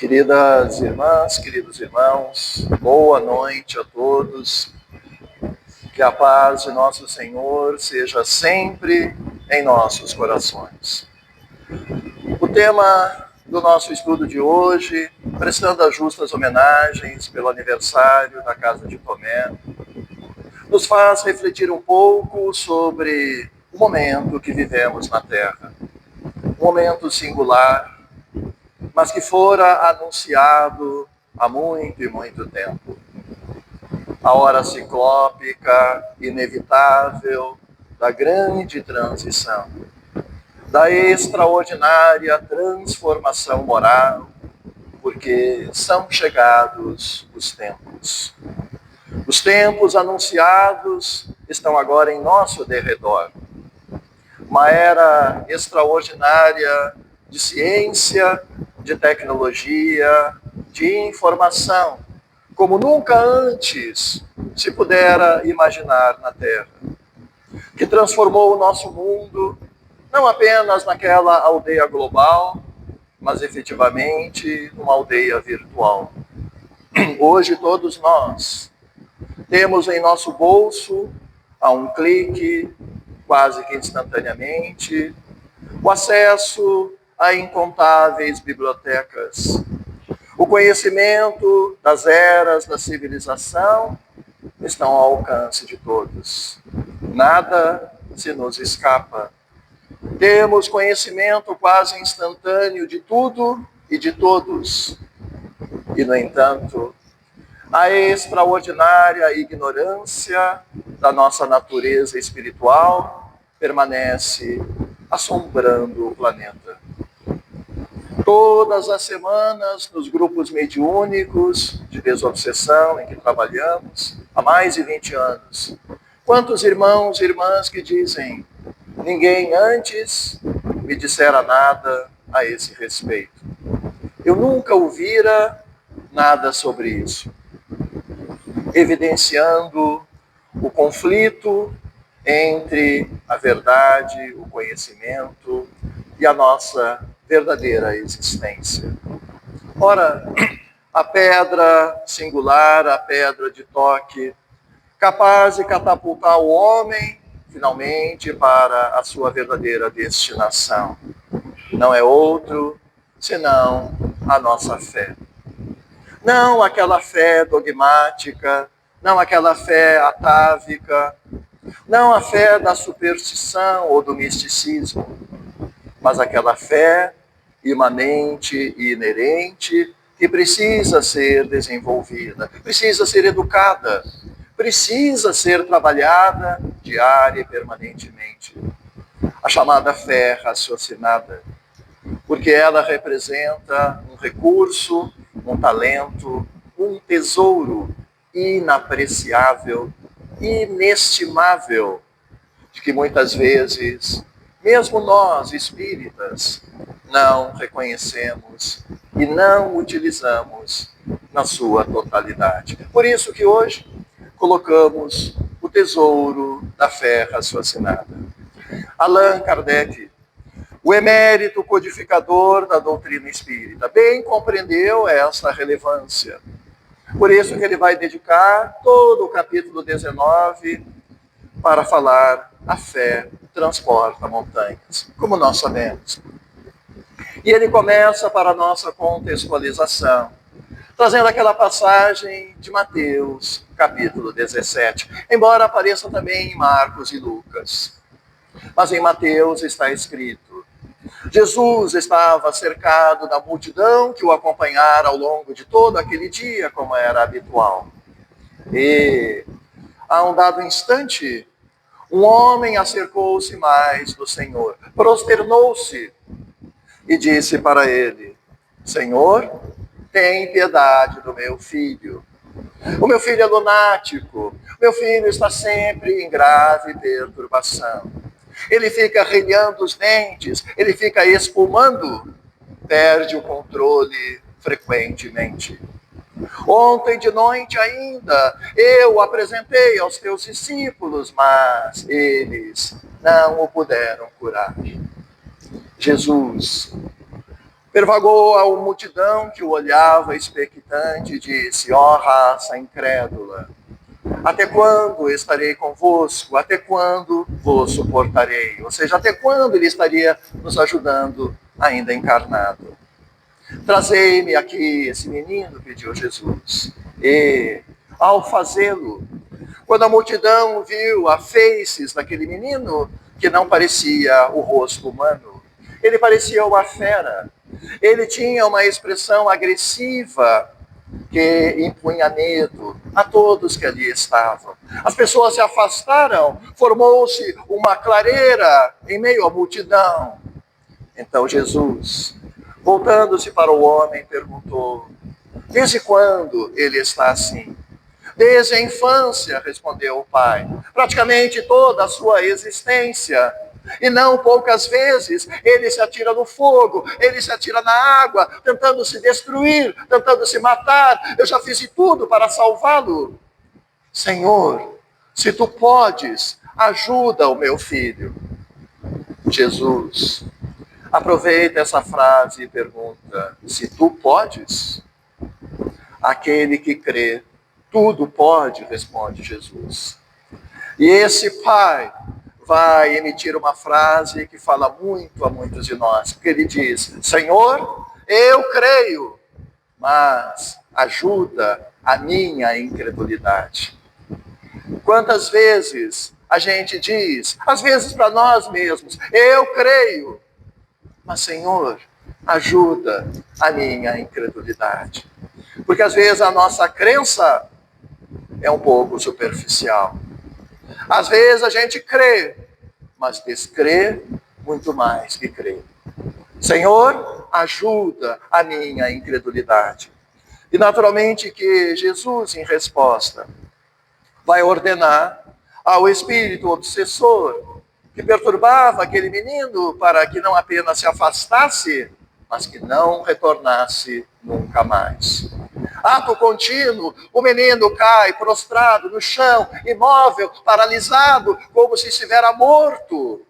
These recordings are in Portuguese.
Queridas irmãs, queridos irmãos, boa noite a todos. Que a paz de nosso Senhor seja sempre em nossos corações. O tema do nosso estudo de hoje, prestando as justas homenagens pelo aniversário da Casa de Tomé, nos faz refletir um pouco sobre o momento que vivemos na Terra. Um momento singular, mas que fora anunciado há muito e muito tempo. A hora ciclópica, inevitável, da grande transição, da extraordinária transformação moral, porque são chegados os tempos. Os tempos anunciados estão agora em nosso derredor. Uma era extraordinária de ciência, de tecnologia, de informação, como nunca antes se pudera imaginar na Terra, que transformou o nosso mundo, não apenas naquela aldeia global, mas efetivamente numa aldeia virtual. Hoje todos nós temos em nosso bolso, a um clique, quase que instantaneamente, o acesso a incontáveis bibliotecas. O conhecimento das eras da civilização estão ao alcance de todos. Nada se nos escapa. Temos conhecimento quase instantâneo de tudo e de todos. E, no entanto, a extraordinária ignorância da nossa natureza espiritual permanece assombrando o planeta. Todas as semanas, nos grupos mediúnicos de desobsessão em que trabalhamos, há mais de 20 anos, quantos irmãos e irmãs que dizem: ninguém antes me dissera nada a esse respeito. Eu nunca ouvira nada sobre isso. Evidenciando o conflito entre a verdade, o conhecimento e a nossa verdadeira existência. Ora, a pedra singular, a pedra de toque, capaz de catapultar o homem, finalmente, para a sua verdadeira destinação, não é outro senão a nossa fé. Não aquela fé dogmática, não aquela fé atávica, não a fé da superstição ou do misticismo, mas aquela fé imanente e inerente que precisa ser desenvolvida, precisa ser educada, precisa ser trabalhada diária e permanentemente. A chamada fé raciocinada, porque ela representa um recurso, um talento, um tesouro inapreciável, inestimável, de que muitas vezes, mesmo nós espíritas, não reconhecemos e não utilizamos na sua totalidade. Por isso que hoje colocamos o tesouro da fé raciocinada. Allan Kardec, o emérito codificador da doutrina espírita, bem compreendeu essa relevância. Por isso que ele vai dedicar todo o capítulo 19 para falar: a fé transporta montanhas, como nós sabemos. E ele começa para a nossa contextualização, trazendo aquela passagem de Mateus, capítulo 17, embora apareça também em Marcos e Lucas. Mas em Mateus está escrito: Jesus estava cercado da multidão que o acompanhara ao longo de todo aquele dia, como era habitual. E, a um dado instante, um homem acercou-se mais do Senhor, prosternou-se e disse para ele: Senhor, tem piedade do meu filho. O meu filho é lunático, meu filho está sempre em grave perturbação. Ele fica arranhando os dentes, ele fica espumando, perde o controle frequentemente. Ontem de noite ainda, eu o apresentei aos teus discípulos, mas eles não o puderam curar. Jesus, Pervagou a multidão que o olhava expectante e disse: ó raça incrédula, até quando estarei convosco? Até quando vos suportarei? Ou seja, até quando ele estaria nos ajudando ainda encarnado? Trazei-me aqui esse menino, pediu Jesus. E, ao fazê-lo, quando a multidão viu a faces daquele menino, que não parecia o rosto humano, ele parecia uma fera. Ele tinha uma expressão agressiva que impunha medo a todos que ali estavam. As pessoas se afastaram, formou-se uma clareira em meio à multidão. Então Jesus, voltando-se para o homem, perguntou: desde quando ele está assim? Desde a infância, respondeu o pai. Praticamente toda a sua existência. E não poucas vezes ele se atira no fogo, ele se atira na água, tentando se destruir, tentando se matar. Eu já fiz de tudo para salvá-lo. Senhor, se tu podes, ajuda o meu filho. Jesus aproveita essa frase e pergunta: se tu podes? Aquele que crê, tudo pode, responde Jesus. E esse pai vai emitir uma frase que fala muito a muitos de nós, porque ele diz: Senhor, eu creio, mas ajuda a minha incredulidade. Quantas vezes a gente diz, às vezes para nós mesmos, eu creio, mas Senhor, ajuda a minha incredulidade. Porque às vezes a nossa crença é um pouco superficial. Às vezes a gente crê, mas descrê muito mais que crê. Senhor, ajuda a minha incredulidade. E naturalmente que Jesus, em resposta, vai ordenar ao espírito obsessor que perturbava aquele menino para que não apenas se afastasse, mas que não retornasse nunca mais. Ato contínuo, o menino cai prostrado no chão, imóvel, paralisado, como se estivera morto.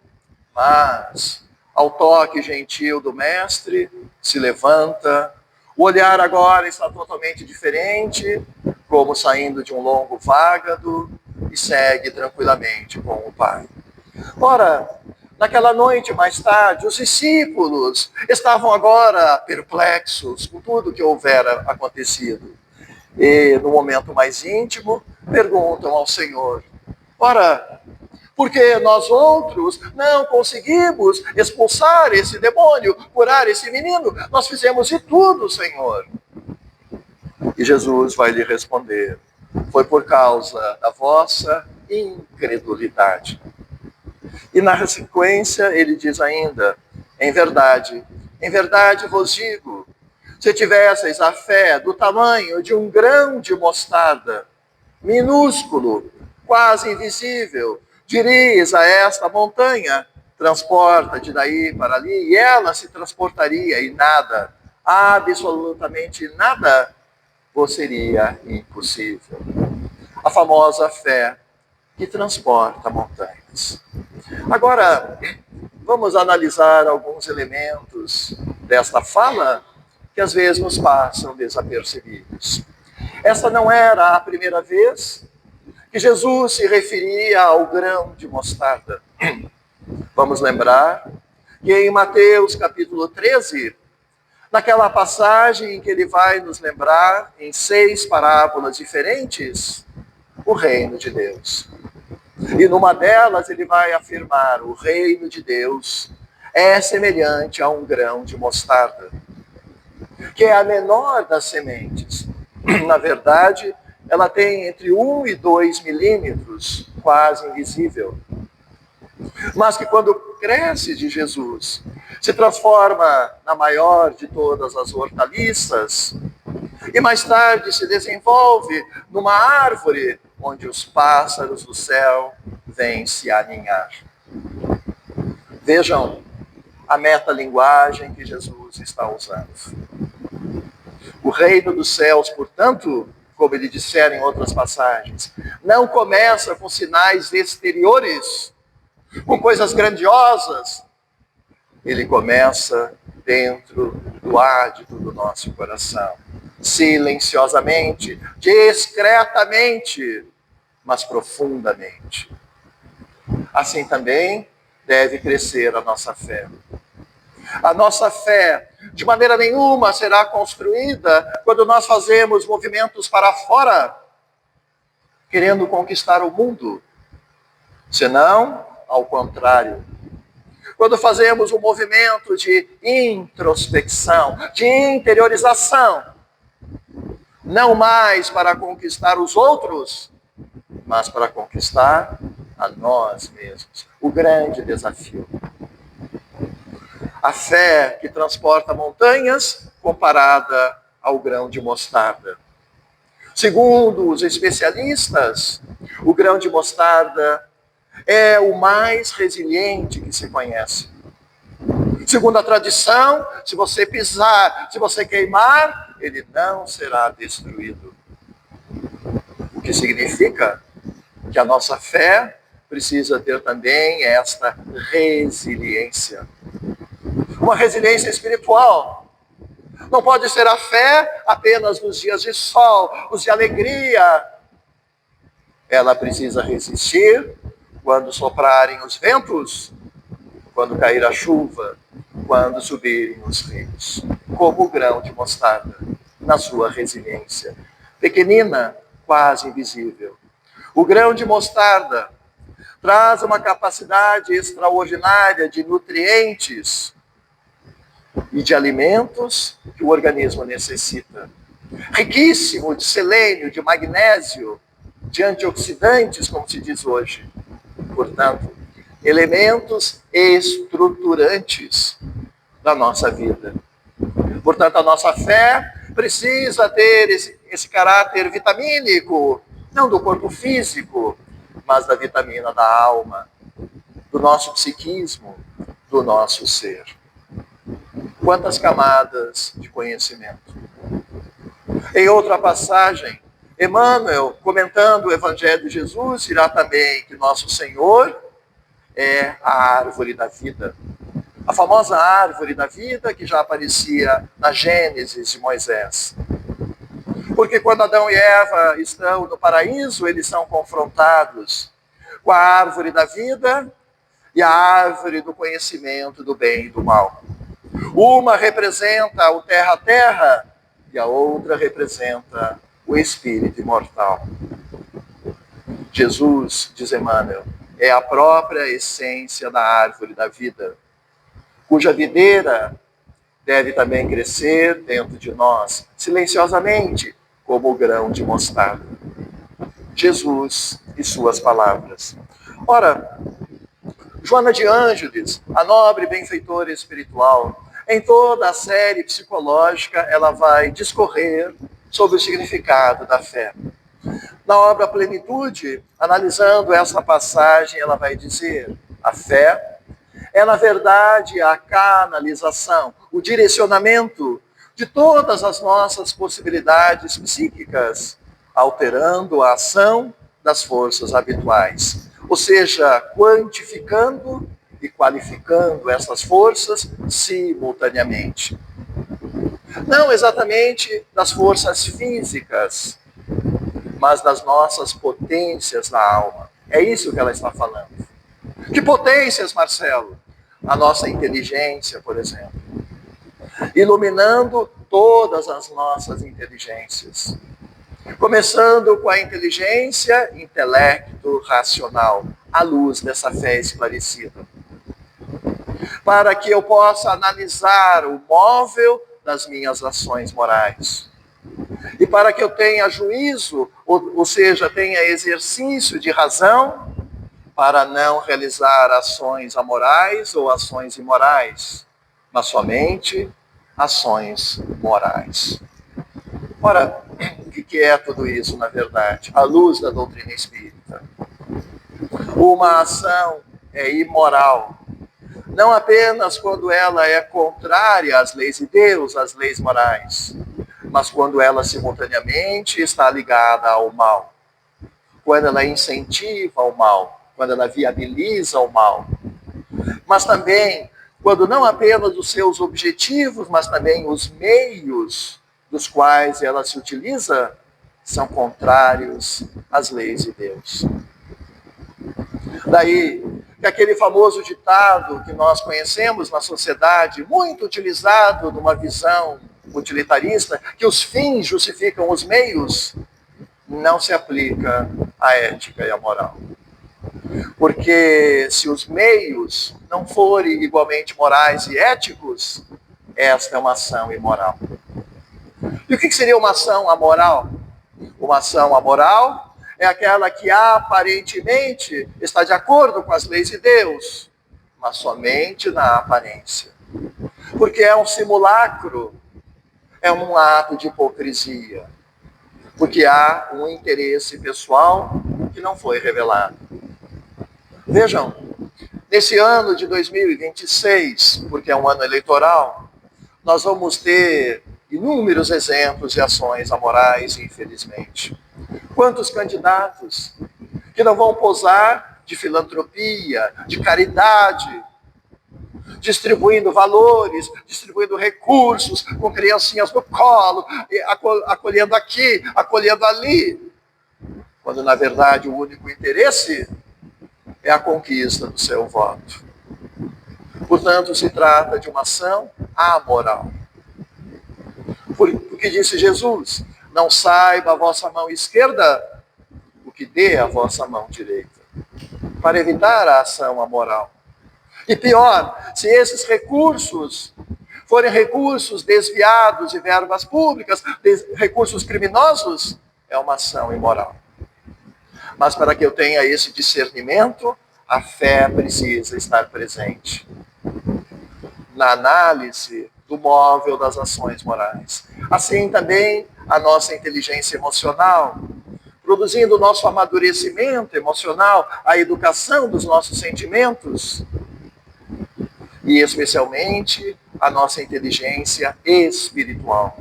Mas, ao toque gentil do mestre, se levanta. O olhar agora está totalmente diferente, como saindo de um longo vágado, e segue tranquilamente com o pai. Ora, naquela noite mais tarde, os discípulos estavam agora perplexos com tudo que houvera acontecido. E no momento mais íntimo, perguntam ao Senhor: ora, porque nós outros não conseguimos expulsar esse demônio, curar esse menino? Nós fizemos de tudo, Senhor. E Jesus vai lhe responder: foi por causa da vossa incredulidade. E na sequência ele diz ainda: em verdade vos digo, se tivesseis a fé do tamanho de um grão de mostarda, minúsculo, quase invisível, diríeis a esta montanha: transporta-te daí para ali, e ela se transportaria, e nada, absolutamente nada, vos seria impossível. A famosa fé que transporta montanhas. Agora, vamos analisar alguns elementos desta fala que às vezes nos passam desapercebidos. Esta não era a primeira vez que Jesus se referia ao grão de mostarda. Vamos lembrar que em Mateus capítulo 13, naquela passagem em que ele vai nos lembrar, em 6 parábolas diferentes, o reino de Deus. E numa delas ele vai afirmar: o reino de Deus é semelhante a um grão de mostarda, que é a menor das sementes. Na verdade, ela tem entre 1 e 2 milímetros, quase invisível. Mas que quando cresce de Jesus, se transforma na maior de todas as hortaliças, e mais tarde se desenvolve numa árvore onde os pássaros do céu vêm se aninhar. Vejam a metalinguagem que Jesus está usando. O reino dos céus, portanto, como ele dissera em outras passagens, não começa com sinais exteriores, com coisas grandiosas. Ele começa dentro do ádito do nosso coração. Silenciosamente, discretamente, mas profundamente. Assim também deve crescer a nossa fé. A nossa fé, de maneira nenhuma, será construída quando nós fazemos movimentos para fora, querendo conquistar o mundo. Senão, ao contrário. Quando fazemos um movimento de introspecção, de interiorização, não mais para conquistar os outros, mas para conquistar a nós mesmos. O grande desafio. A fé que transporta montanhas comparada ao grão de mostarda. Segundo os especialistas, o grão de mostarda é o mais resiliente que se conhece. Segundo a tradição, se você pisar, se você queimar, ele não será destruído. O que significa que a nossa fé precisa ter também esta resiliência. Uma resiliência espiritual. Não pode ser a fé apenas nos dias de sol, os de alegria. Ela precisa resistir quando soprarem os ventos, quando cair a chuva, quando subirem os rios. Como o grão de mostarda, na sua resiliência. Pequenina, quase invisível. O grão de mostarda traz uma capacidade extraordinária de nutrientes e de alimentos que o organismo necessita. Riquíssimo de selênio, de magnésio, de antioxidantes, como se diz hoje. Portanto, elementos estruturantes da nossa vida. Portanto, a nossa fé precisa ter esse caráter vitamínico, não do corpo físico, mas da vitamina da alma, do nosso psiquismo, do nosso ser. Quantas camadas de conhecimento. Em outra passagem, Emmanuel, comentando o Evangelho de Jesus, dirá também que nosso Senhor é a árvore da vida. A famosa árvore da vida que já aparecia na Gênesis de Moisés. Porque quando Adão e Eva estão no paraíso, eles são confrontados com a árvore da vida e a árvore do conhecimento do bem e do mal. Uma representa o terra-terra e a outra representa o espírito imortal. Jesus, diz Emmanuel, é a própria essência da árvore da vida, cuja videira deve também crescer dentro de nós, silenciosamente, como o grão de mostarda. Jesus e suas palavras. Ora, Joana de Ângeles, a nobre benfeitora espiritual, em toda a série psicológica, ela vai discorrer sobre o significado da fé. Na obra Plenitude, analisando essa passagem, ela vai dizer: a fé é, na verdade, a canalização, o direcionamento de todas as nossas possibilidades psíquicas, alterando a ação das forças habituais. Ou seja, quantificando e qualificando essas forças simultaneamente. Não exatamente das forças físicas, mas das nossas potências da alma. É isso que ela está falando. Que potências, Marcelo? A nossa inteligência, por exemplo. Iluminando todas as nossas inteligências. Começando com a inteligência, intelecto, racional, à luz dessa fé esclarecida. Para que eu possa analisar o móvel das minhas ações morais. E para que eu tenha juízo, ou seja, tenha exercício de razão, para não realizar ações amorais ou ações imorais, mas somente ações morais. Ora, o que é tudo isso, na verdade? À luz da doutrina espírita. Uma ação é imoral, não apenas quando ela é contrária às leis de Deus, às leis morais, mas quando ela simultaneamente está ligada ao mal, quando ela incentiva o mal, quando ela viabiliza o mal, mas também quando não apenas os seus objetivos, mas também os meios dos quais ela se utiliza são contrários às leis de Deus. Daí que aquele famoso ditado que nós conhecemos na sociedade, muito utilizado numa visão utilitarista, que os fins justificam os meios, não se aplica à ética e à moral. Porque se os meios não forem igualmente morais e éticos, esta é uma ação imoral. E o que seria uma ação amoral? Uma ação amoral é aquela que aparentemente está de acordo com as leis de Deus, mas somente na aparência. Porque é um simulacro, é um ato de hipocrisia. Porque há um interesse pessoal que não foi revelado. Vejam, nesse ano de 2026, porque é um ano eleitoral, nós vamos ter inúmeros exemplos de ações amorais, infelizmente. Quantos candidatos que não vão posar de filantropia, de caridade, distribuindo valores, distribuindo recursos, com criancinhas no colo, acolhendo aqui, acolhendo ali, quando na verdade o único interesse é a conquista do seu voto. Portanto, se trata de uma ação amoral. Porque disse Jesus, não saiba a vossa mão esquerda o que dê a vossa mão direita, para evitar a ação amoral. E pior, se esses recursos forem recursos desviados de verbas públicas, recursos criminosos, é uma ação imoral. Mas para que eu tenha esse discernimento, a fé precisa estar presente na análise do móvel das ações morais. Assim também a nossa inteligência emocional, produzindo o nosso amadurecimento emocional, a educação dos nossos sentimentos, e especialmente a nossa inteligência espiritual.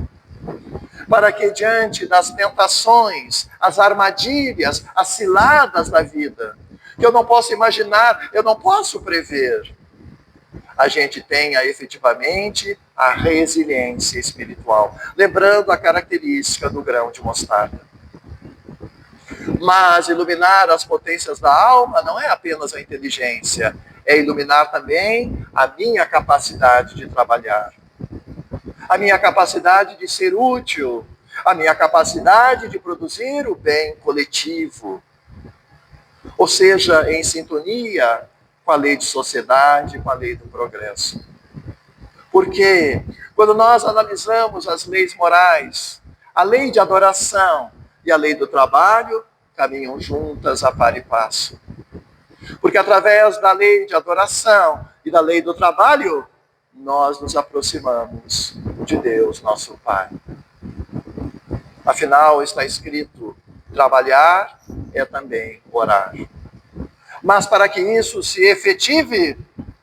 Para que diante das tentações, as armadilhas, as ciladas da vida, que eu não posso imaginar, eu não posso prever, a gente tenha efetivamente a resiliência espiritual, lembrando a característica do grão de mostarda. Mas iluminar as potências da alma não é apenas a inteligência, é iluminar também a minha capacidade de trabalhar, a minha capacidade de ser útil, a minha capacidade de produzir o bem coletivo, ou seja, em sintonia com a lei de sociedade, com a lei do progresso. Porque quando nós analisamos as leis morais, a lei de adoração e a lei do trabalho caminham juntas a par e passo. Porque através da lei de adoração e da lei do trabalho, nós nos aproximamos de Deus, nosso Pai. Afinal, está escrito, trabalhar é também orar. Mas para que isso se efetive,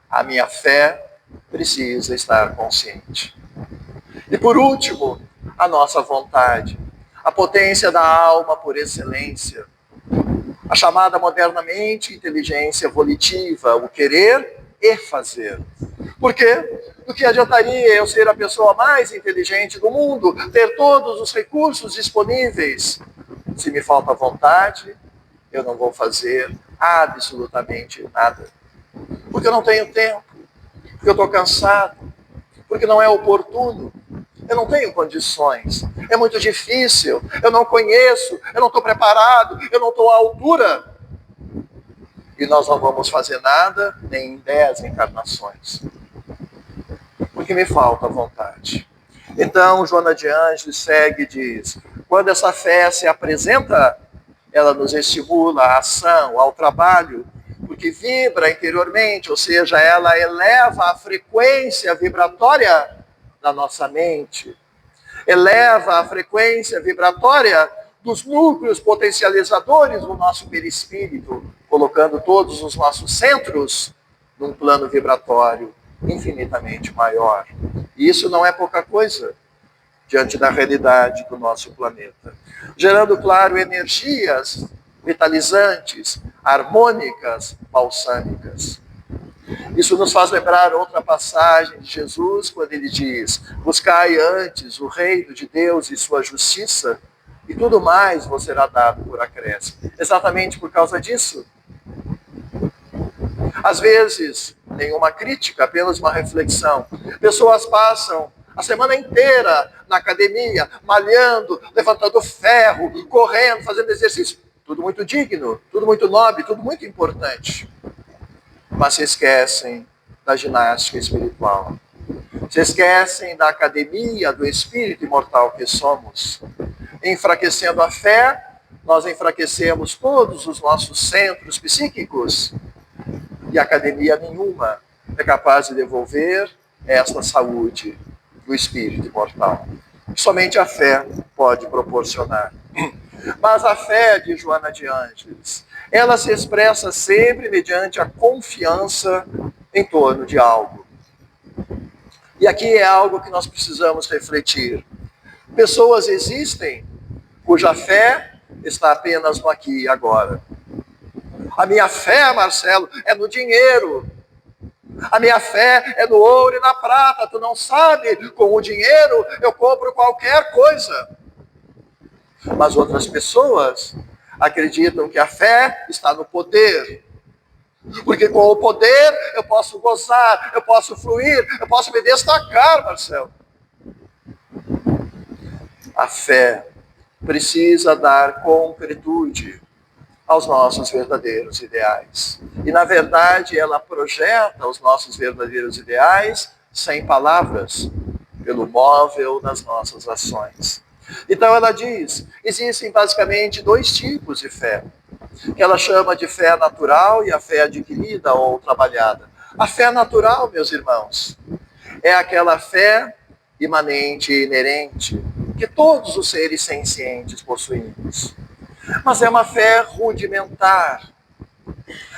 a minha fé precisa estar consciente. E por último, a nossa vontade, a potência da alma por excelência, a chamada modernamente inteligência volitiva, o querer e fazer. Por quê? Do que adiantaria eu ser a pessoa mais inteligente do mundo, ter todos os recursos disponíveis? Se me falta vontade, eu não vou fazer absolutamente nada. Porque eu não tenho tempo, porque eu estou cansado, porque não é oportuno, eu não tenho condições, é muito difícil, eu não conheço, eu não estou preparado, eu não estou à altura. E nós não vamos fazer nada nem em 10 encarnações. Porque me falta vontade. Então, Joana de Ângeles segue e diz, quando essa fé se apresenta, ela nos estimula à ação, ao trabalho, porque vibra interiormente, ou seja, ela eleva a frequência vibratória da nossa mente, eleva a frequência vibratória dos núcleos potencializadores do nosso perispírito, colocando todos os nossos centros num plano vibratório infinitamente maior. E isso não é pouca coisa diante da realidade do nosso planeta. Gerando, claro, energias vitalizantes, harmônicas, balsâmicas. Isso nos faz lembrar outra passagem de Jesus, quando ele diz: buscai antes o reino de Deus e sua justiça, e tudo mais vos será dado por acréscimo. Exatamente por causa disso. Às vezes, nenhuma crítica, apenas uma reflexão. Pessoas passam a semana inteira na academia, malhando, levantando ferro, correndo, fazendo exercício. Tudo muito digno, tudo muito nobre, tudo muito importante. Mas se esquecem da ginástica espiritual. Se esquecem da academia do espírito imortal que somos. Enfraquecendo a fé, nós enfraquecemos todos os nossos centros psíquicos. E academia nenhuma é capaz de devolver esta saúde do espírito imortal. Somente a fé pode proporcionar. Mas a fé de Joana de Ângeles, ela se expressa sempre mediante a confiança em torno de algo. E aqui é algo que nós precisamos refletir. Pessoas existem cuja fé está apenas no aqui e agora. A minha fé, Marcelo, é no dinheiro. A minha fé é no ouro e na prata. Tu não sabe, com o dinheiro eu compro qualquer coisa. Mas outras pessoas acreditam que a fé está no poder. Porque com o poder eu posso gozar, eu posso fluir, eu posso me destacar, Marcelo. A fé precisa dar concretude aos nossos verdadeiros ideais. E, na verdade, ela projeta os nossos verdadeiros ideais sem palavras, pelo móvel das nossas ações. Então ela diz, existem basicamente dois tipos de fé, que ela chama de fé natural e a fé adquirida ou trabalhada. A fé natural, meus irmãos, é aquela fé imanente e inerente que todos os seres sencientes possuímos. Mas é uma fé rudimentar,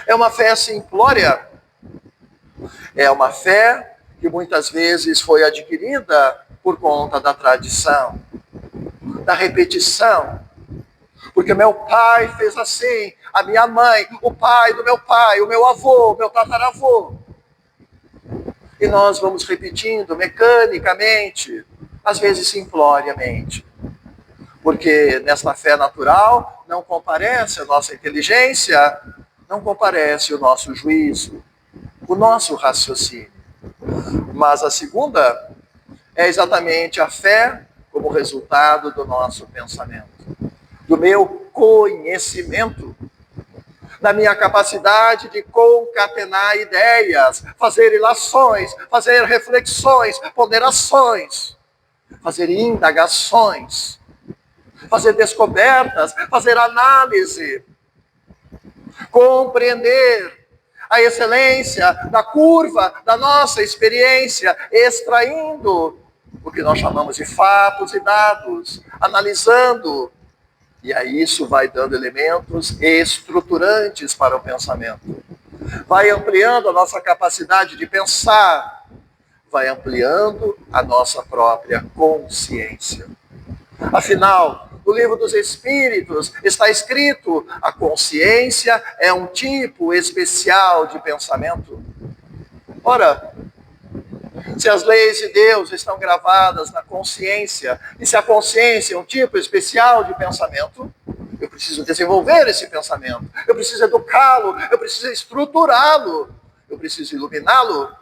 é uma fé simplória, é uma fé que muitas vezes foi adquirida por conta da tradição, da repetição. Porque meu pai fez assim, a minha mãe, o pai do meu pai, o meu avô, o meu tataravô. E nós vamos repetindo mecanicamente, às vezes simploriamente. Porque nesta fé natural não comparece a nossa inteligência, não comparece o nosso juízo, o nosso raciocínio. Mas a segunda é exatamente a fé como resultado do nosso pensamento, do meu conhecimento, da minha capacidade de concatenar ideias, fazer ilações, fazer reflexões, ponderações, fazer indagações, fazer descobertas, fazer análise, compreender a excelência da curva da nossa experiência, extraindo o que nós chamamos de fatos e dados, analisando, e aí isso vai dando elementos estruturantes para o pensamento. Vai ampliando a nossa capacidade de pensar, vai ampliando a nossa própria consciência. Afinal, no livro dos Espíritos está escrito: a consciência é um tipo especial de pensamento. Ora, se as leis de Deus estão gravadas na consciência, e se a consciência é um tipo especial de pensamento, eu preciso desenvolver esse pensamento, eu preciso educá-lo, eu preciso estruturá-lo, eu preciso iluminá-lo,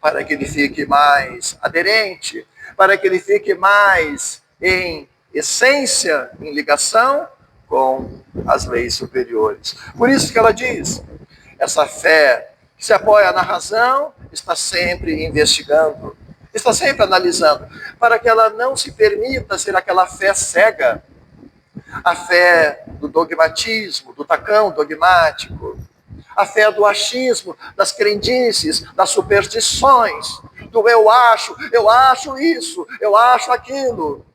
para que ele fique mais aderente, para que ele fique mais em essência, em ligação com as leis superiores. Por isso que ela diz, essa fé que se apoia na razão, está sempre investigando, está sempre analisando, para que ela não se permita ser aquela fé cega, a fé do dogmatismo, do tacão dogmático, a fé do achismo, das crendices, das superstições, do eu acho isso, eu acho aquilo.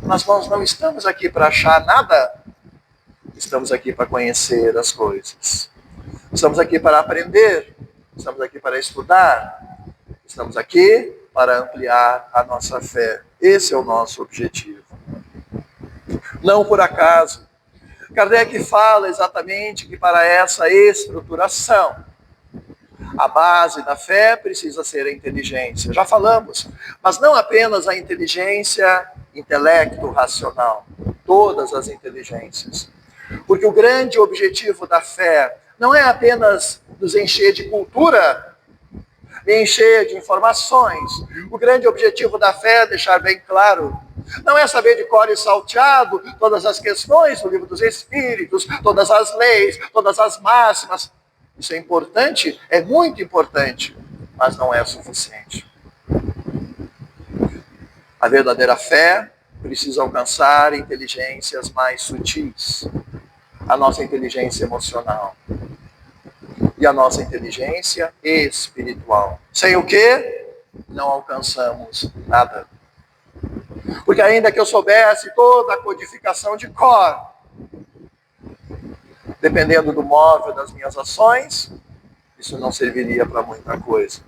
Mas nós não estamos aqui para achar nada, estamos aqui para conhecer as coisas. Estamos aqui para aprender, estamos aqui para estudar, estamos aqui para ampliar a nossa fé. Esse é o nosso objetivo. Não por acaso, Kardec fala exatamente que para essa estruturação, A base da fé precisa ser a inteligência, já falamos, mas não apenas a inteligência intelecto racional, todas as inteligências. Porque o grande objetivo da fé não é apenas nos encher de cultura, me encher de informações. O grande objetivo da fé é deixar bem claro, não é saber de cor e salteado todas as questões do livro dos Espíritos, todas as leis, todas as máximas. Isso é importante, é muito importante, mas não é suficiente. A verdadeira fé precisa alcançar inteligências mais sutis. A nossa inteligência emocional e a nossa inteligência espiritual. Sem o quê? Não alcançamos nada. Porque ainda que eu soubesse toda a codificação de cor, dependendo do móvel das minhas ações, isso não serviria para muita coisa.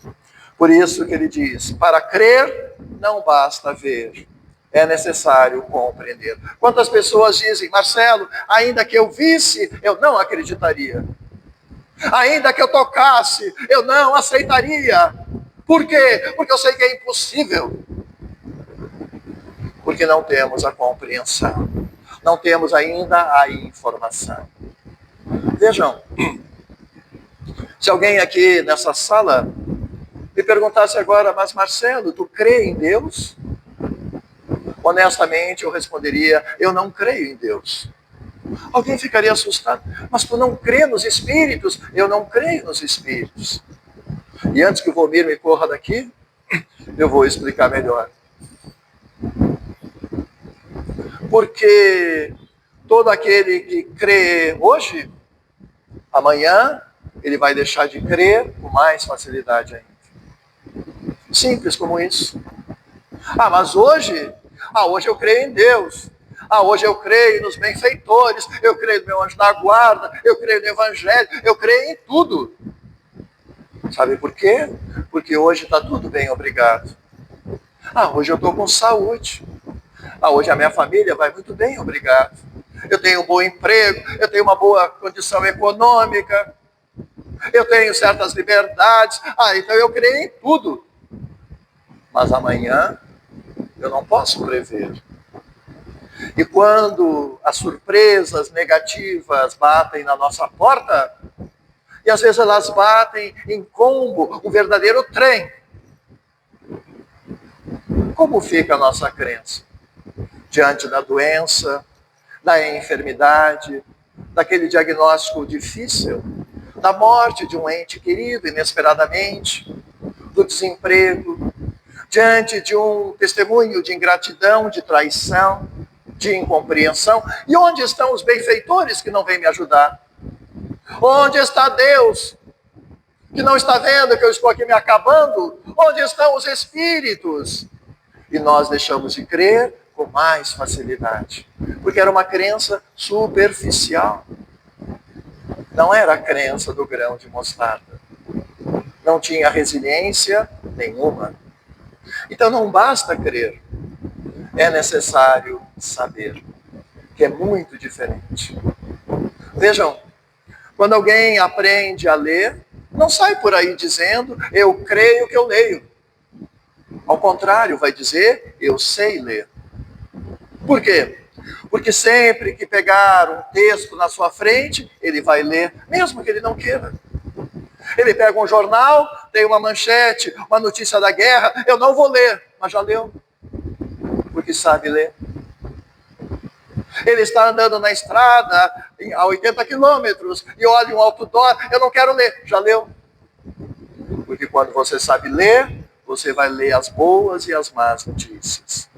Por isso que ele diz, para crer não basta ver, é necessário compreender. Quantas pessoas dizem, Marcelo, ainda que eu visse, eu não acreditaria. Ainda que eu tocasse, eu não aceitaria. Por quê? Porque eu sei que é impossível. Porque não temos a compreensão. Não temos ainda a informação. Vejam, se alguém aqui nessa sala me perguntasse agora, mas Marcelo, tu crê em Deus? Honestamente eu responderia, eu não creio em Deus. Alguém ficaria assustado, mas tu não crê nos espíritos? Eu não creio nos espíritos. E antes que o Volmir me corra daqui, eu vou explicar melhor. Porque todo aquele que crê hoje, amanhã ele vai deixar de crer com mais facilidade ainda. Simples como isso. Mas hoje eu creio em Deus. Hoje eu creio nos benfeitores, eu creio no meu anjo da guarda, eu creio no evangelho, eu creio em tudo. Sabe por quê? Porque hoje está tudo bem, obrigado. Hoje eu estou com saúde. Hoje a minha família vai muito bem, obrigado. Eu tenho um bom emprego, eu tenho uma boa condição econômica, eu tenho certas liberdades. Então eu creio em tudo. Mas amanhã eu não posso prever. E quando as surpresas negativas batem na nossa porta, e às vezes elas batem em combo, um verdadeiro trem, como fica a nossa crença? Diante da doença, da enfermidade, daquele diagnóstico difícil, da morte de um ente querido inesperadamente, do desemprego, diante de um testemunho de ingratidão, de traição, de incompreensão. E onde estão os benfeitores que não vêm me ajudar? Onde está Deus, que não está vendo que eu estou aqui me acabando? Onde estão os espíritos? E nós deixamos de crer com mais facilidade, porque era uma crença superficial. Não era a crença do grão de mostarda. Não tinha resiliência nenhuma. Então não basta crer, é necessário saber, que é muito diferente. Vejam, quando alguém aprende a ler, não sai por aí dizendo, eu creio que eu leio. Ao contrário, vai dizer, eu sei ler. Por quê? Porque sempre que pegar um texto na sua frente, ele vai ler, mesmo que ele não queira. Ele pega um jornal, tem uma manchete, uma notícia da guerra, eu não vou ler, mas já leu, porque sabe ler. Ele está andando na estrada a 80 quilômetros e olha um outdoor, eu não quero ler, já leu. Porque quando você sabe ler, você vai ler as boas e as más notícias.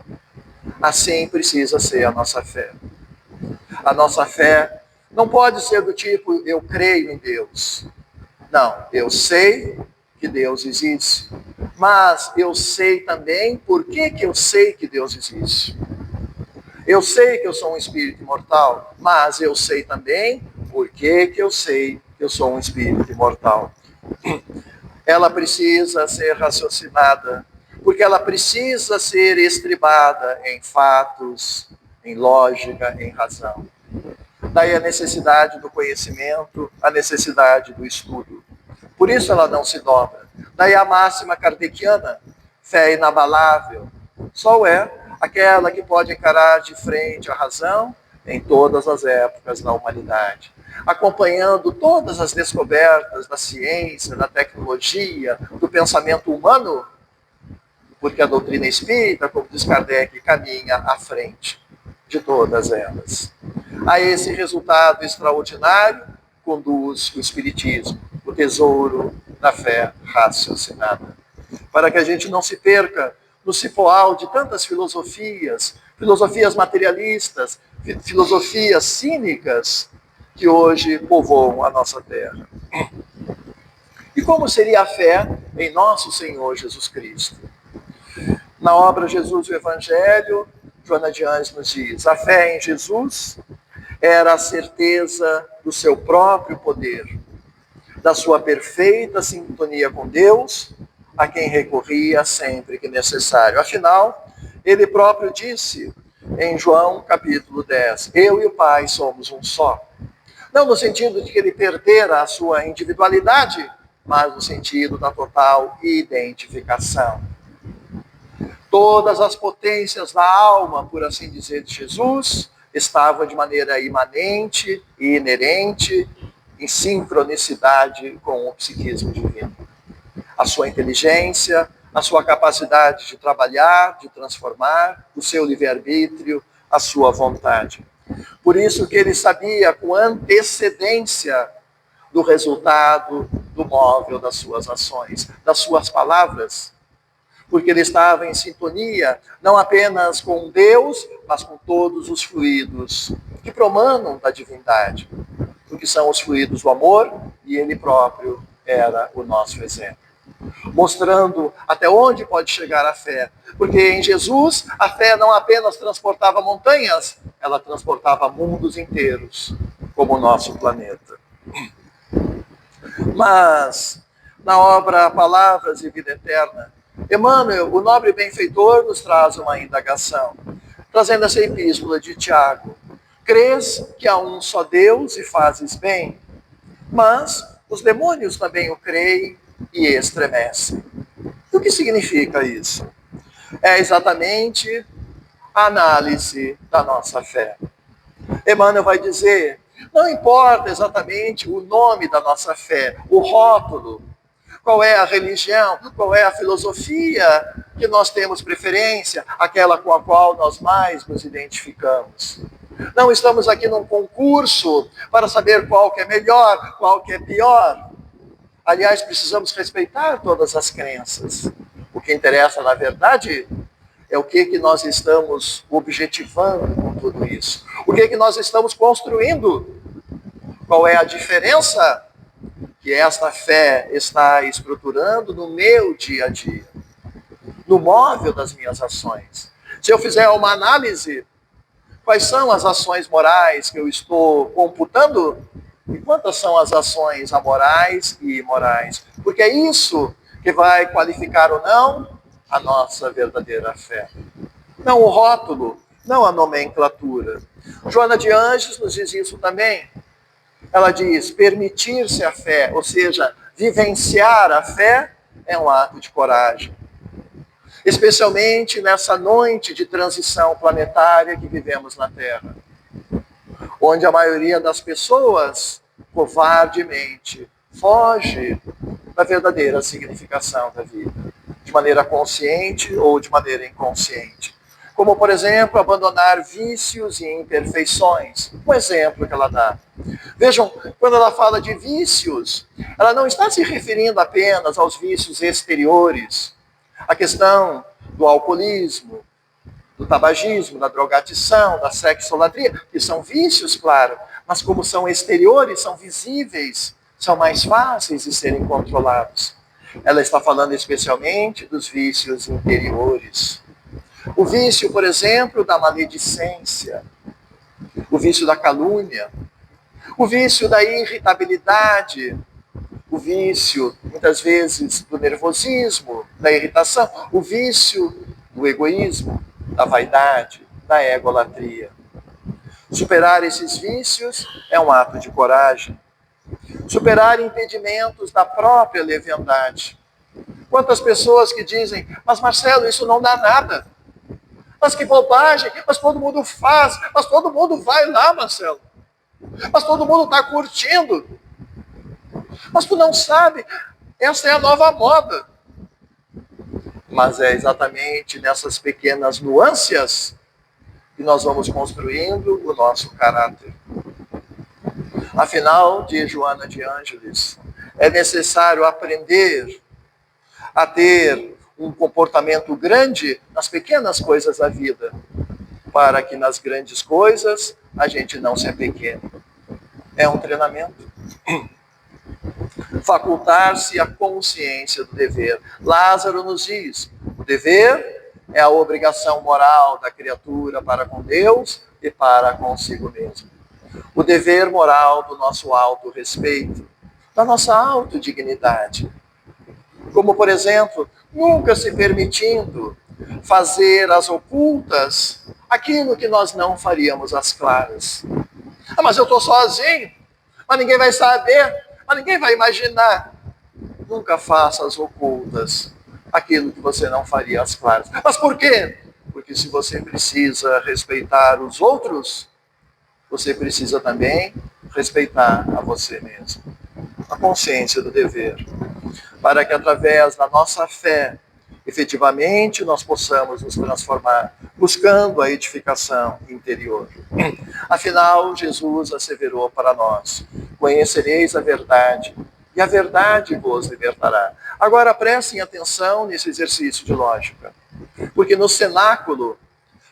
Assim precisa ser a nossa fé. A nossa fé não pode ser do tipo, eu creio em Deus. Não, eu sei que Deus existe, mas eu sei também por que eu sei que Deus existe. Eu sei que eu sou um espírito imortal, mas eu sei também por que eu sei que eu sou um espírito imortal. Ela precisa ser raciocinada, porque ela precisa ser estribada em fatos, em lógica, em razão. Daí a necessidade do conhecimento, a necessidade do estudo. Por isso ela não se dobra. Daí a máxima kardeciana, fé inabalável, só é aquela que pode encarar de frente a razão em todas as épocas da humanidade, acompanhando todas as descobertas da ciência, da tecnologia, do pensamento humano, porque a doutrina espírita, como diz Kardec, caminha à frente de todas elas. A esse resultado extraordinário conduz o Espiritismo, o tesouro da fé raciocinada. Para que a gente não se perca no cipoal de tantas filosofias, filosofias materialistas, filosofias cínicas que hoje povoam a nossa terra. E como seria a fé em nosso Senhor Jesus Cristo? Na obra Jesus e o Evangelho, Joana de Anjos nos diz: a fé em Jesus era a certeza do seu próprio poder, da sua perfeita sintonia com Deus, a quem recorria sempre que necessário. Afinal, ele próprio disse em João capítulo 10, eu e o Pai somos um só. Não no sentido de que ele perdera a sua individualidade, mas no sentido da total identificação. Todas as potências da alma, por assim dizer, de Jesus, estavam de maneira imanente e inerente, em sincronicidade com o psiquismo divino. A sua inteligência, a sua capacidade de trabalhar, de transformar, o seu livre-arbítrio, a sua vontade. Por isso que ele sabia com antecedência do resultado do móvel das suas ações, das suas palavras, porque ele estava em sintonia, não apenas com Deus, mas com todos os fluidos que promanam da divindade, porque são os fluidos do amor, e ele próprio era o nosso exemplo. Mostrando até onde pode chegar a fé, porque em Jesus a fé não apenas transportava montanhas, ela transportava mundos inteiros, como o nosso planeta. Mas, na obra Palavras e Vida Eterna, Emmanuel, o nobre benfeitor, nos traz uma indagação, trazendo essa epístola de Tiago. Crês que há um só Deus e fazes bem, mas os demônios também o creem e estremecem. O que significa isso? É exatamente a análise da nossa fé. Emmanuel vai dizer, não importa exatamente o nome da nossa fé, o rótulo, qual é a religião, qual é a filosofia que nós temos preferência, aquela com a qual nós mais nos identificamos. Não estamos aqui num concurso para saber qual que é melhor, qual que é pior. Aliás, precisamos respeitar todas as crenças. O que interessa, na verdade, é o que nós estamos objetivando com tudo isso. O que nós estamos construindo. Qual é a diferença que esta fé está estruturando no meu dia a dia, no móvel das minhas ações. Se eu fizer uma análise, quais são as ações morais que eu estou computando e quantas são as ações amorais e imorais? Porque é isso que vai qualificar ou não a nossa verdadeira fé. Não o rótulo, não a nomenclatura. Joana de Anjos nos diz isso também. Ela diz, permitir-se a fé, ou seja, vivenciar a fé é um ato de coragem. Especialmente nessa noite de transição planetária que vivemos na Terra, onde a maioria das pessoas, covardemente, foge da verdadeira significação da vida, de maneira consciente ou de maneira inconsciente. Como, por exemplo, abandonar vícios e imperfeições. Um exemplo que ela dá. Vejam, quando ela fala de vícios, ela não está se referindo apenas aos vícios exteriores. A questão do alcoolismo, do tabagismo, da drogadição, da sexolatria, que são vícios, claro, mas como são exteriores, são visíveis, são mais fáceis de serem controlados. Ela está falando especialmente dos vícios interiores. O vício, por exemplo, da maledicência, o vício da calúnia, o vício da irritabilidade, o vício, muitas vezes, do nervosismo, da irritação, o vício do egoísmo, da vaidade, da egolatria. Superar esses vícios é um ato de coragem. superar impedimentos da própria leviandade. Quantas pessoas que dizem, mas Marcelo, isso não dá nada. Mas que bobagem, mas todo mundo faz, mas todo mundo vai lá, Marcelo. Mas todo mundo está curtindo. Mas tu não sabe, essa é a nova moda. Mas é exatamente nessas pequenas nuances que nós vamos construindo o nosso caráter. Afinal, diz Joana de Ângeles, é necessário aprender a ter um comportamento grande nas pequenas coisas da vida, para que nas grandes coisas a gente não se apequene. É um treinamento. Facultar-se a consciência do dever. Lázaro nos diz, o dever é a obrigação moral da criatura para com Deus e para consigo mesmo. O dever moral do nosso autorrespeito, da nossa autodignidade. Como, por exemplo, nunca se permitindo fazer às ocultas aquilo que nós não faríamos às claras. Ah, mas eu estou sozinho, mas ninguém vai saber, mas ninguém vai imaginar. Nunca faça às ocultas aquilo que você não faria às claras. Mas por quê? Porque se você precisa respeitar os outros, você precisa também respeitar a você mesmo. A consciência do dever. Para que através da nossa fé, efetivamente, nós possamos nos transformar, buscando a edificação interior. Afinal, Jesus asseverou para nós, conhecereis a verdade, e a verdade vos libertará. Agora prestem atenção nesse exercício de lógica, porque no cenáculo,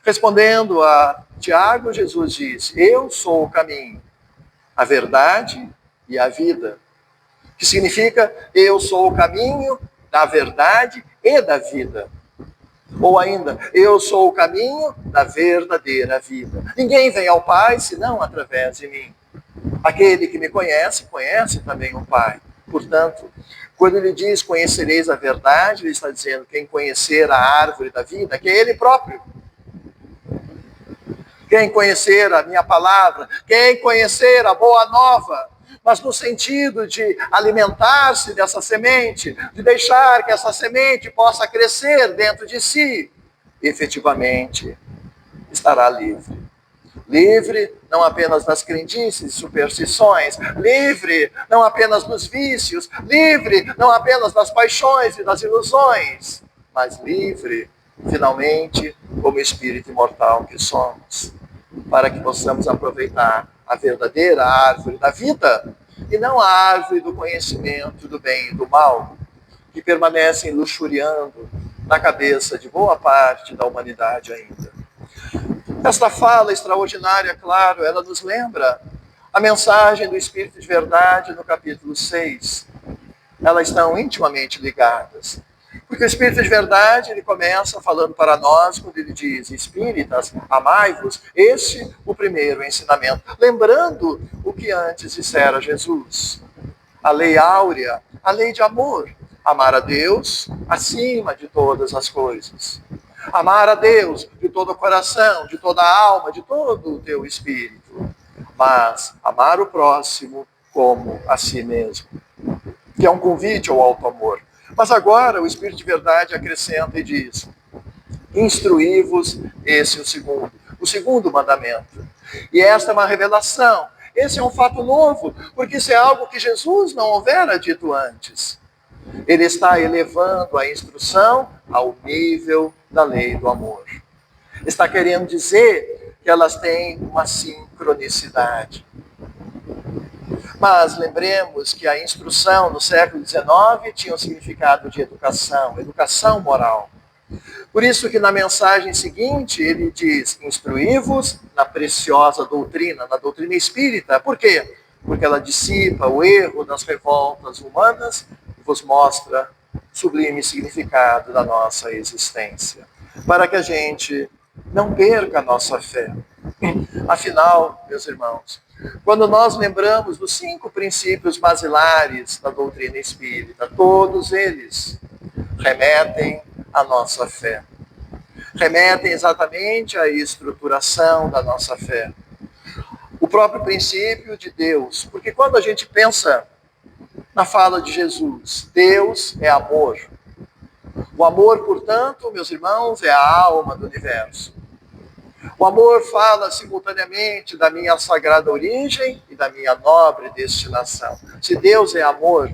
respondendo a Tiago, Jesus diz, eu sou o caminho, a verdade e a vida. Que significa, eu sou o caminho da verdade e da vida. Ou ainda, eu sou o caminho da verdadeira vida. Ninguém vem ao Pai senão através de mim. Aquele que me conhece, conhece também o Pai. Portanto, quando ele diz, conhecereis a verdade, ele está dizendo, quem conhecer a árvore da vida, que é ele próprio. Quem conhecer a minha palavra, quem conhecer a boa nova, mas no sentido de alimentar-se dessa semente, de deixar que essa semente possa crescer dentro de si, efetivamente estará livre. Livre não apenas das crendices e superstições, livre não apenas dos vícios, livre não apenas das paixões e das ilusões, mas livre, finalmente, como espírito imortal que somos, para que possamos aproveitar a verdadeira árvore da vida, e não a árvore do conhecimento do bem e do mal, que permanecem luxuriando na cabeça de boa parte da humanidade ainda. Esta fala extraordinária, claro, ela nos lembra a mensagem do Espírito de Verdade no capítulo 6. Elas estão intimamente ligadas. Porque o Espírito de Verdade, ele começa falando para nós, quando ele diz, espíritas, amai-vos, este o primeiro ensinamento. Lembrando o que antes dissera Jesus. A lei áurea, a lei de amor. Amar a Deus acima de todas as coisas. Amar a Deus de todo o coração, de toda a alma, de todo o teu espírito. Mas amar o próximo como a si mesmo. Que é um convite ao alto amor. Mas agora o Espírito de Verdade acrescenta e diz, instruí-vos, esse é o segundo mandamento. E esta é uma revelação, esse é um fato novo, porque isso é algo que Jesus não houvera dito antes. Ele está elevando a instrução ao nível da lei do amor. Está querendo dizer que elas têm uma sincronicidade. Mas lembremos que a instrução no século XIX tinha um significado de educação, educação moral. Por isso que na mensagem seguinte ele diz, instruí-vos na preciosa doutrina, na doutrina espírita. Por quê? Porque ela dissipa o erro das revoltas humanas e vos mostra o sublime significado da nossa existência. Para que a gente não perca a nossa fé. Afinal, meus irmãos, quando nós lembramos dos 5 princípios basilares da doutrina espírita, todos eles remetem à nossa fé. Remetem exatamente à estruturação da nossa fé. O próprio princípio de Deus. Porque quando a gente pensa na fala de Jesus. Deus é amor. O amor, portanto, meus irmãos, é a alma do universo. O amor fala simultaneamente da minha sagrada origem e da minha nobre destinação. Se Deus é amor,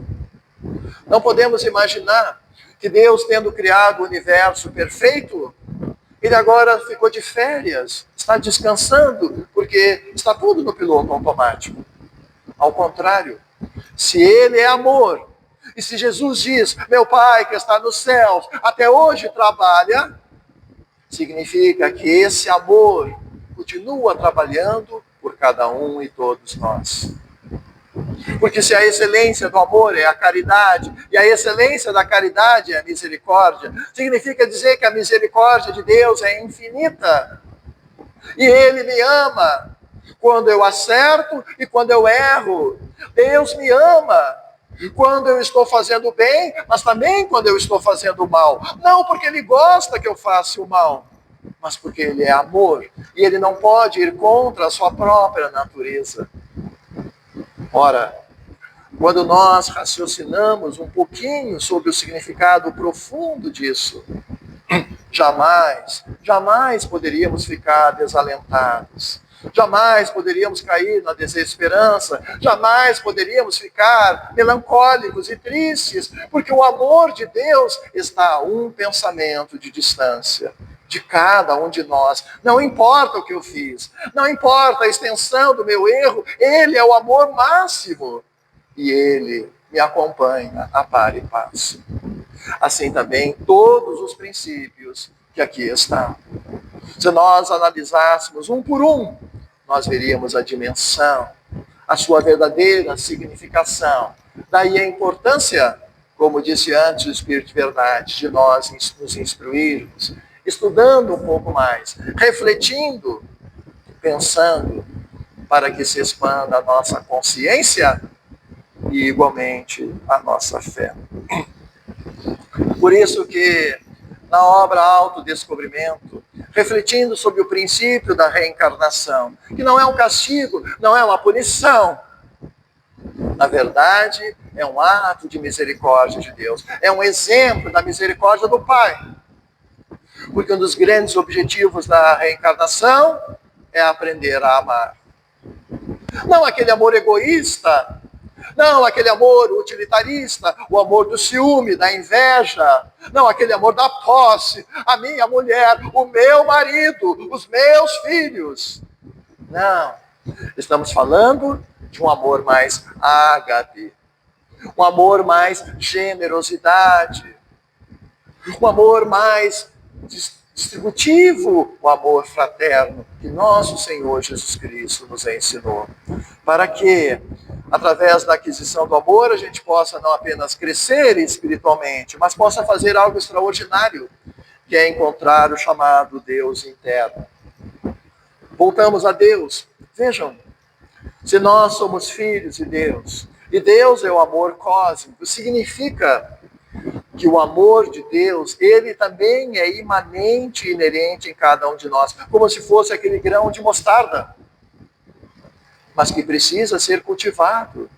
não podemos imaginar que Deus, tendo criado o universo perfeito, ele agora ficou de férias, está descansando, porque está tudo no piloto automático. Ao contrário, se ele é amor, e se Jesus diz, meu Pai que está nos céus, até hoje trabalha, significa que esse amor continua trabalhando por cada um e todos nós. Porque se a excelência do amor é a caridade, e a excelência da caridade é a misericórdia, significa dizer que a misericórdia de Deus é infinita. E Ele me ama quando eu acerto e quando eu erro. Deus me ama quando eu estou fazendo bem, mas também quando eu estou fazendo mal. Não porque Ele gosta que eu faça o mal, mas porque Ele é amor. E Ele não pode ir contra a sua própria natureza. Ora, quando nós raciocinamos um pouquinho sobre o significado profundo disso, jamais poderíamos ficar desalentados. Jamais poderíamos cair na desesperança, jamais poderíamos ficar melancólicos e tristes, porque o amor de Deus está a um pensamento de distância de cada um de nós. Não importa o que eu fiz, não importa a extensão do meu erro, Ele é o amor máximo e Ele me acompanha a par e passo. Assim também todos os princípios que aqui estão. Se nós analisássemos um por um, nós veríamos a dimensão, a sua verdadeira significação. Daí a importância, como disse antes o Espírito de Verdade, de nós nos instruirmos, estudando um pouco mais, refletindo, pensando, para que se expanda a nossa consciência e igualmente a nossa fé. Por isso que na obra Autodescobrimento, refletindo sobre o princípio da reencarnação, que não é um castigo, não é uma punição. Na verdade, é um ato de misericórdia de Deus. É um exemplo da misericórdia do Pai. Porque um dos grandes objetivos da reencarnação é aprender a amar. Não aquele amor egoísta, não aquele amor utilitarista, o amor do ciúme, da inveja, não aquele amor da posse, a minha mulher, o meu marido, os meus filhos. Não, estamos falando de um amor mais ágape, um amor mais generosidade, um amor mais distributivo, o amor fraterno que nosso Senhor Jesus Cristo nos ensinou. Para que, através da aquisição do amor, a gente possa não apenas crescer espiritualmente, mas possa fazer algo extraordinário, que é encontrar o chamado Deus interno. Voltamos a Deus. Vejam, se nós somos filhos de Deus, e Deus é o amor cósmico, significa que o amor de Deus, ele também é imanente e inerente em cada um de nós, como se fosse aquele grão de mostarda, mas que precisa ser cultivado.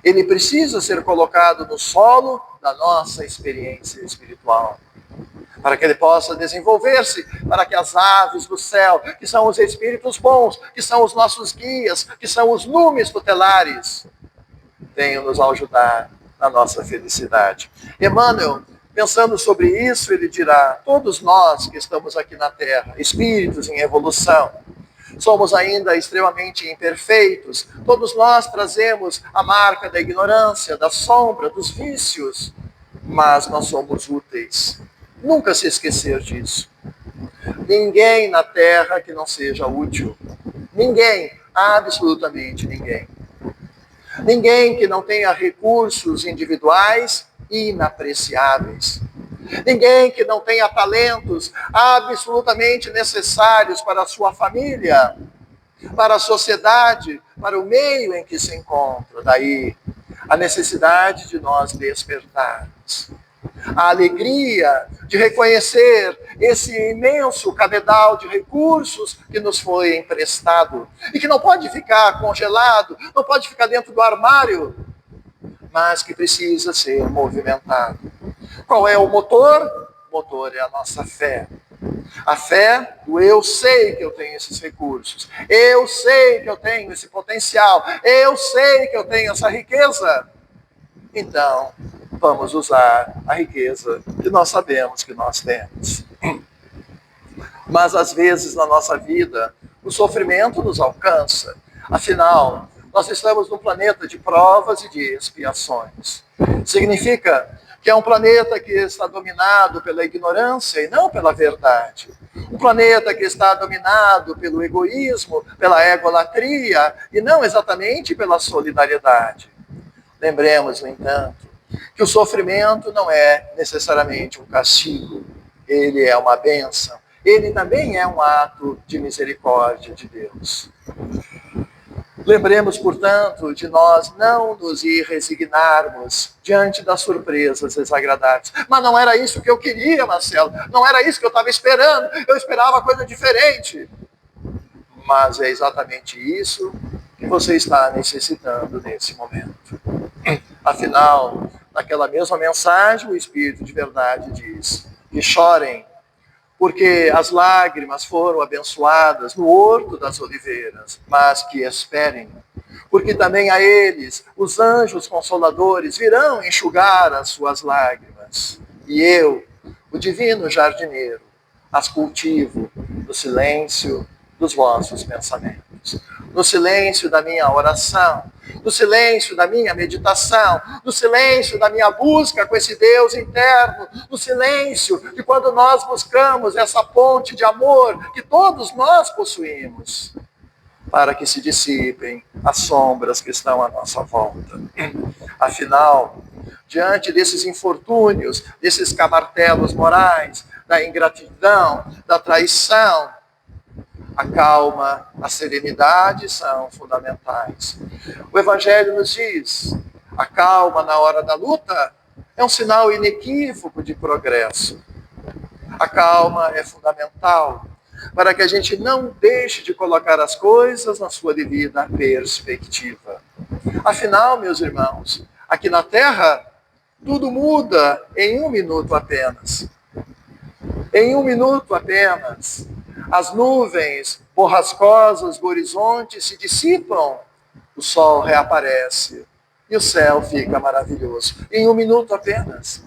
Ele precisa ser colocado no solo da nossa experiência espiritual, para que ele possa desenvolver-se, para que as aves do céu, que são os espíritos bons, que são os nossos guias, que são os numes tutelares, venham nos ajudar na nossa felicidade. Emmanuel, pensando sobre isso, ele dirá, todos nós que estamos aqui na Terra, espíritos em evolução, somos ainda extremamente imperfeitos, todos nós trazemos a marca da ignorância, da sombra, dos vícios, mas nós somos úteis. Nunca se esquecer disso. Ninguém na Terra que não seja útil. Ninguém, absolutamente ninguém. Ninguém que não tenha recursos individuais inapreciáveis. Ninguém que não tenha talentos absolutamente necessários para a sua família, para a sociedade, para o meio em que se encontra. Daí a necessidade de nós despertarmos. A alegria de reconhecer esse imenso cabedal de recursos que nos foi emprestado e que não pode ficar congelado, não pode ficar dentro do armário, mas que precisa ser movimentado. Qual é o motor? O motor é a nossa fé. A fé do eu sei que eu tenho esses recursos, eu sei que eu tenho esse potencial, eu sei que eu tenho essa riqueza. Então, vamos usar a riqueza que nós sabemos que nós temos. Mas às vezes na nossa vida, o sofrimento nos alcança. Afinal, nós estamos num planeta de provas e de expiações. Significa que é um planeta que está dominado pela ignorância e não pela verdade. Um planeta que está dominado pelo egoísmo, pela egolatria e não exatamente pela solidariedade. Lembremos, no entanto, que o sofrimento não é necessariamente um castigo, ele é uma bênção. Ele também é um ato de misericórdia de Deus. Lembremos, portanto, de nós não nos ir resignarmos diante das surpresas desagradáveis. Mas não era isso que eu queria, Marcelo. Não era isso que eu estava esperando. Eu esperava coisa diferente. Mas é exatamente isso que você está necessitando nesse momento. Afinal, naquela mesma mensagem, o Espírito de verdade diz que chorem, porque as lágrimas foram abençoadas no horto das oliveiras, mas que esperem, porque também a eles, os anjos consoladores, virão enxugar as suas lágrimas. E eu, o divino jardineiro, as cultivo no silêncio dos vossos pensamentos, no silêncio da minha oração, no silêncio da minha meditação, no silêncio da minha busca com esse Deus interno, no silêncio de quando nós buscamos essa ponte de amor que todos nós possuímos, para que se dissipem as sombras que estão à nossa volta. Afinal, diante desses infortúnios, desses camartelos morais, da ingratidão, da traição, a calma, a serenidade são fundamentais. O Evangelho nos diz, a calma na hora da luta é um sinal inequívoco de progresso. A calma é fundamental para que a gente não deixe de colocar as coisas na sua devida perspectiva. Afinal, meus irmãos, aqui na Terra, tudo muda em 1 minuto apenas. Em 1 minuto apenas, as nuvens borrascosas do horizonte se dissipam, o sol reaparece e o céu fica maravilhoso. Em 1 minuto apenas.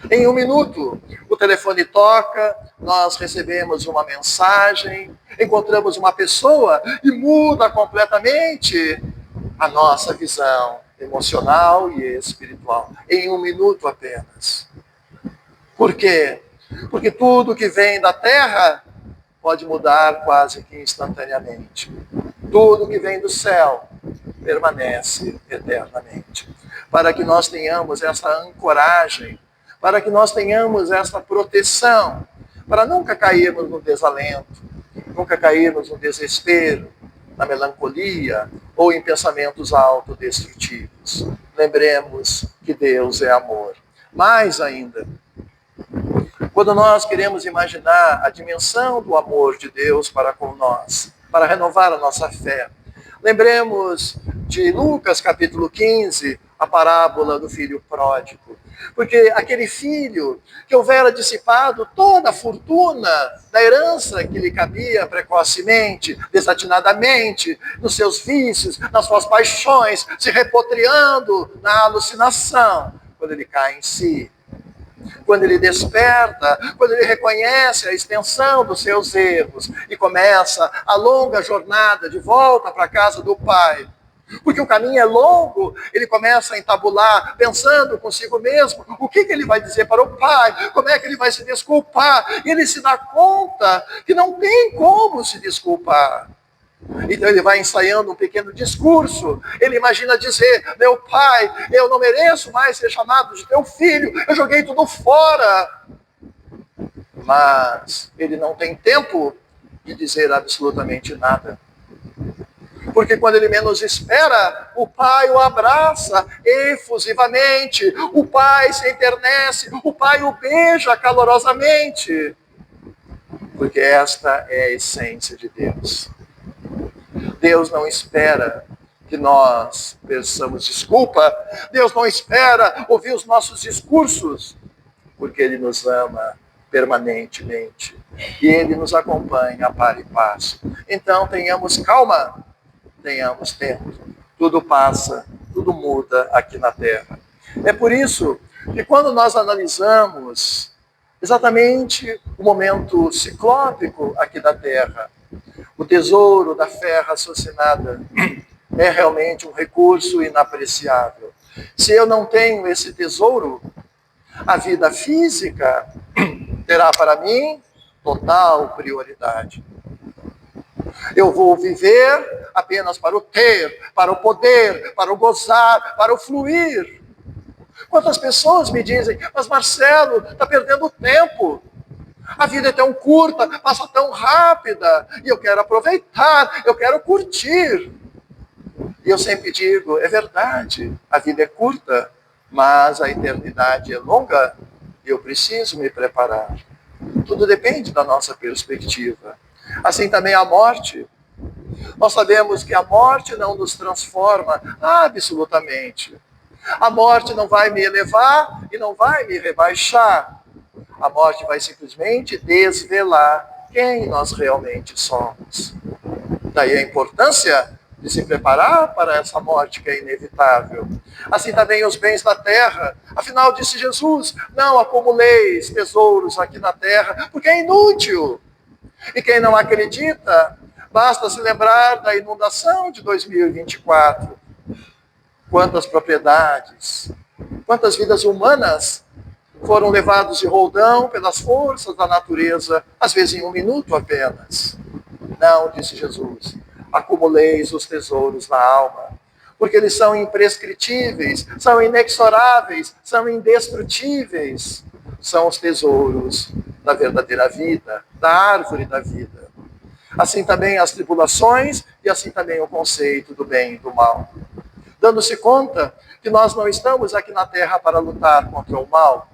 Em 1 minuto, o telefone toca, nós recebemos uma mensagem, encontramos uma pessoa e muda completamente a nossa visão emocional e espiritual. Em 1 minuto apenas. Por quê? Porque tudo que vem da terra pode mudar quase que instantaneamente. Tudo que vem do céu permanece eternamente. Para que nós tenhamos essa ancoragem, para que nós tenhamos essa proteção, para nunca cairmos no desalento, nunca cairmos no desespero, na melancolia ou em pensamentos autodestrutivos. Lembremos que Deus é amor. Mais ainda, quando nós queremos imaginar a dimensão do amor de Deus para com nós, para renovar a nossa fé, lembremos de Lucas capítulo 15, a parábola do filho pródigo. Porque aquele filho que houvera dissipado toda a fortuna da herança que lhe cabia precocemente, desatinadamente, nos seus vícios, nas suas paixões, se repatriando na alucinação, quando ele cai em si, quando ele desperta, quando ele reconhece a extensão dos seus erros e começa a longa jornada de volta para a casa do Pai. Porque o caminho é longo, ele começa a entabular, pensando consigo mesmo, o que ele vai dizer para o Pai, como é que ele vai se desculpar, e ele se dá conta que não tem como se desculpar. Então ele vai ensaiando um pequeno discurso, ele imagina dizer, meu pai, eu não mereço mais ser chamado de teu filho, eu joguei tudo fora. Mas ele não tem tempo de dizer absolutamente nada. Porque quando ele menos espera, o pai o abraça efusivamente, o pai se enternece, o pai o beija calorosamente. Porque esta é a essência de Deus. Deus não espera que que nós peçamos desculpa. Deus não espera ouvir os nossos discursos, porque Ele nos ama permanentemente. E Ele nos acompanha a par e passo. Então tenhamos calma, tenhamos tempo. Tudo passa, tudo muda aqui na Terra. É por isso que quando nós analisamos exatamente o momento ciclópico aqui da Terra, o tesouro da fé raciocinada é realmente um recurso inapreciável. Se eu não tenho esse tesouro, a vida física terá para mim total prioridade. Eu vou viver apenas para o ter, para o poder, para o gozar, para o fluir. Quantas pessoas me dizem, mas Marcelo, está perdendo tempo. A vida é tão curta, passa tão rápida, e eu quero aproveitar, eu quero curtir. E eu sempre digo, é verdade, a vida é curta, mas a eternidade é longa, e eu preciso me preparar. Tudo depende da nossa perspectiva. Assim também a morte. Nós sabemos que a morte não nos transforma absolutamente. A morte não vai me elevar e não vai me rebaixar. A morte vai simplesmente desvelar quem nós realmente somos. Daí a importância de se preparar para essa morte que é inevitável. Assim também os bens da terra. Afinal, disse Jesus, não acumuleis tesouros aqui na terra, porque é inútil. E quem não acredita, basta se lembrar da inundação de 2024. Quantas propriedades, quantas vidas humanas foram levados de roldão pelas forças da natureza, às vezes em um minuto apenas. Não, disse Jesus, acumuleis os tesouros na alma, porque eles são imprescritíveis, são inexoráveis, são indestrutíveis. São os tesouros da verdadeira vida, da árvore da vida. Assim também as tribulações e assim também o conceito do bem e do mal. Dando-se conta que nós não estamos aqui na terra para lutar contra o mal,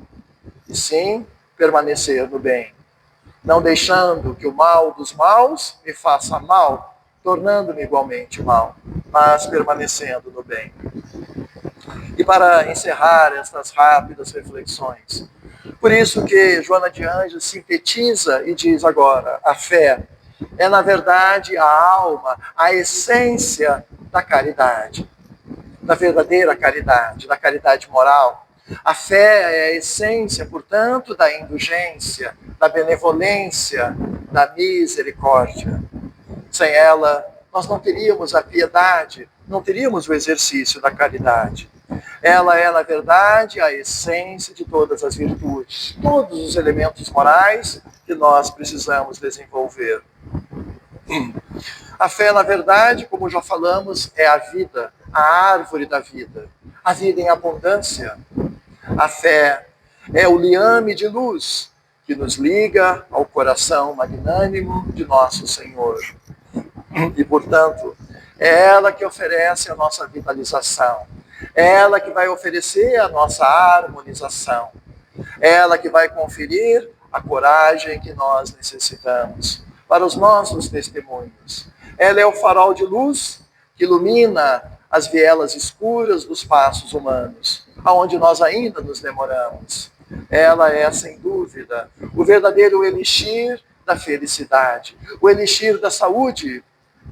e sim permanecer no bem. Não deixando que o mal dos maus me faça mal, tornando-me igualmente mal, mas permanecendo no bem. E para encerrar estas rápidas reflexões, por isso que Joana de Ângeles sintetiza e diz agora, a fé é na verdade a alma, a essência da caridade, da verdadeira caridade, da caridade moral. A fé é a essência, portanto, da indulgência, da benevolência, da misericórdia. Sem ela, nós não teríamos a piedade, não teríamos o exercício da caridade. Ela é, na verdade, a essência de todas as virtudes, todos os elementos morais que nós precisamos desenvolver. A fé, na verdade, como já falamos, é a vida, a árvore da vida, a vida em abundância. A fé é o liame de luz que nos liga ao coração magnânimo de nosso Senhor. E, portanto, é ela que oferece a nossa vitalização. É ela que vai oferecer a nossa harmonização. É ela que vai conferir a coragem que nós necessitamos para os nossos testemunhos. Ela é o farol de luz que ilumina as vielas escuras dos passos humanos, aonde nós ainda nos demoramos. Ela é, sem dúvida, o verdadeiro elixir da felicidade, o elixir da saúde.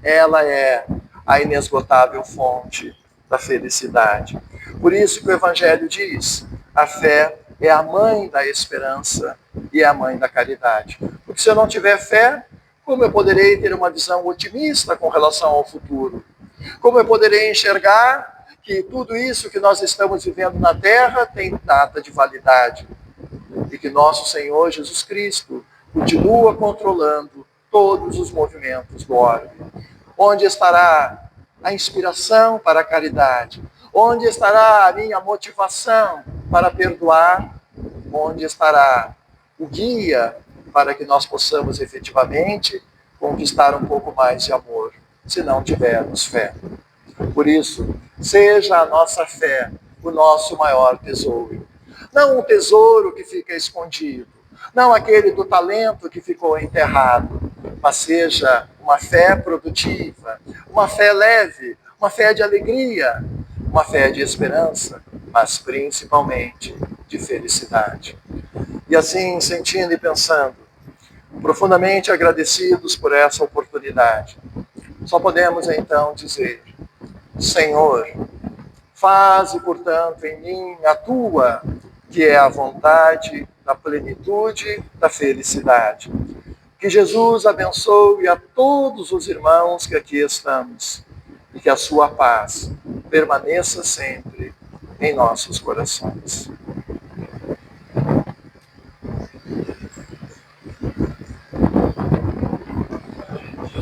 Ela é a inesgotável fonte da felicidade. Por isso que o Evangelho diz, a fé é a mãe da esperança e é a mãe da caridade. Porque se eu não tiver fé, como eu poderei ter uma visão otimista com relação ao futuro? Como eu poderei enxergar que tudo isso que nós estamos vivendo na Terra tem data de validade? E que nosso Senhor Jesus Cristo continua controlando todos os movimentos do orbe. Onde estará a inspiração para a caridade? Onde estará a minha motivação para perdoar? Onde estará o guia para que nós possamos efetivamente conquistar um pouco mais de amor, se não tivermos fé? Por isso, seja a nossa fé o nosso maior tesouro. Não um tesouro que fica escondido, não aquele do talento que ficou enterrado, mas seja uma fé produtiva, uma fé leve, uma fé de alegria, uma fé de esperança, mas principalmente de felicidade. E assim, sentindo e pensando, profundamente agradecidos por essa oportunidade, só podemos então dizer: Senhor, faze, portanto, em mim a tua, que é a vontade da plenitude da felicidade. Que Jesus abençoe a todos os irmãos que aqui estamos e que a sua paz permaneça sempre em nossos corações.